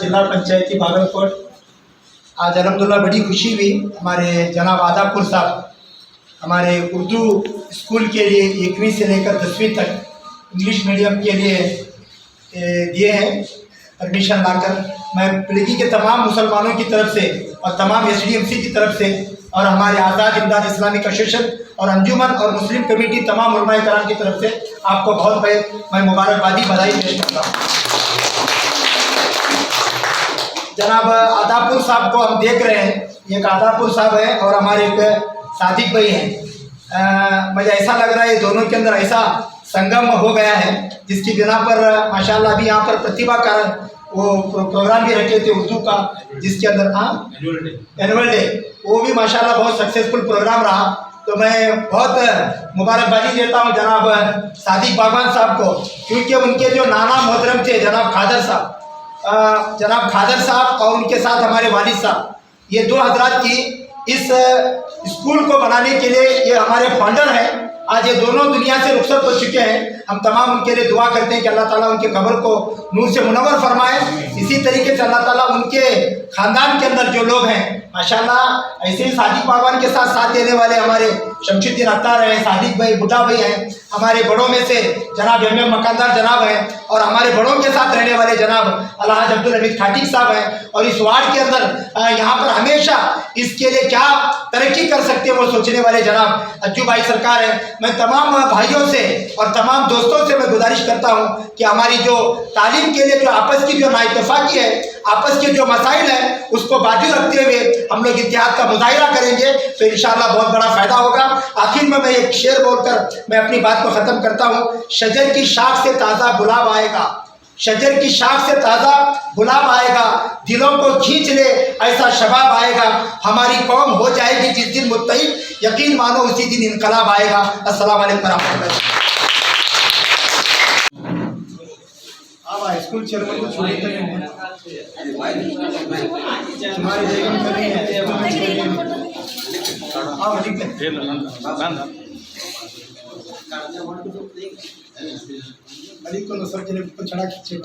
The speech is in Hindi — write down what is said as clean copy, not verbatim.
जिला पंचायती भागलकोट। आज अल्हम्दुलिल्लाह बड़ी खुशी हुई। हमारे जनाब आदापुर साहब हमारे उर्दू स्कूल के लिए 1वीं से लेकर 10वीं तक इंग्लिश मीडियम के लिए दिए हैं परमिशन लाकर। मैं पिलगी के तमाम मुसलमानों की तरफ से और तमाम SDMC की तरफ से और हमारे आज़ाद इमदाद इस्लामिक एसोसिएशन और अंजुमन और मुस्लिम कमेटी तमाम उलमाए कराम की तरफ से आपको बहुत मैं मुबारकबादी बधाई पेश करता हूँ। जनाब आदापुर साहब को हम देख रहे हैं, एक आदापुर साहब है और हमारे एक सादिक भाई हैं। मुझे ऐसा लग रहा है ये दोनों के अंदर ऐसा संगम हो गया है जिसकी बिना पर माशाल्लाह अभी यहाँ पर प्रतिभा का वो प्रोग्राम भी रखे थे उर्दू का, जिसके अंदर एनुअल डे वो भी माशाल्लाह बहुत सक्सेसफुल प्रोग्राम रहा। तो मैं बहुत मुबारकबादी देता हूँ जनाब सादिक बागवान साहब को, क्योंकि उनके जो नाना मोहतरम थे जनाब खादर साहब और उनके साथ हमारे वालिद साहब, ये दो हजरात की इस स्कूल को बनाने के लिए ये हमारे फाउंडर हैं। आज ये दोनों दुनिया से रुखसत हो चुके हैं। हम तमाम उनके लिए दुआ करते हैं कि अल्लाह ताला उनके कब्र को नूर से मुनव्वर फरमाए। इसी तरीके से अल्लाह ताला उनके ख़ानदान के अंदर जो लोग हैं माशाल्लाह, ऐसे ही सादिक बागवान के साथ देने वाले हमारे शमशुद्दीन अत्तार हैं, सादिक भाई बुढ़ा भाई हैं, हमारे बड़ों में से जनाब MM मकानदार जनाब हैं और हमारे बड़ों के साथ रहने वाले जनाब अलहाज अब्दुल हमीद खाटिक साहब हैं। और इस वार्ड के अंदर यहाँ पर हमेशा इसके लिए क्या तरक्की कर सकते हैं वो सोचने वाले जनाब अज्जू भाई सरकार हैं। मैं तमाम भाइयों से और तमाम दोस्तों से मैं गुजारिश करता हूँ कि हमारी जो तालीम के लिए जो आपस की जो नाइतफाकी है, आपस के जो मसाइल हैं उसको बाजू रखते हुए हम लोग इत्तेहाद का मुजाहिरा करेंगे तो इंशाअल्लाह बहुत बड़ा फ़ायदा होगा। आखिर में मैं एक शेर बोलकर मैं अपनी बात को ख़त्म करता हूँ। शजर की शाख से ताज़ा गुलाब आएगा, शजर की शाख से ताज़ा गुलाब आएगा, दिलों को खींच ले ऐसा शबाब आएगा, हमारी कौम हो जाएगी जिस दिन मुत्तहिद, यकीन मानो उसी दिन इनकलाब आएगा। अस्सलाम वालेकुम रहमतुल्लाह। अब स्कूल चेयरमैन को छोड़ देते हैं हमारी बेगम कर रही है। हाँ ठीक है अली को नसर के लिए चढ़ा खींचे।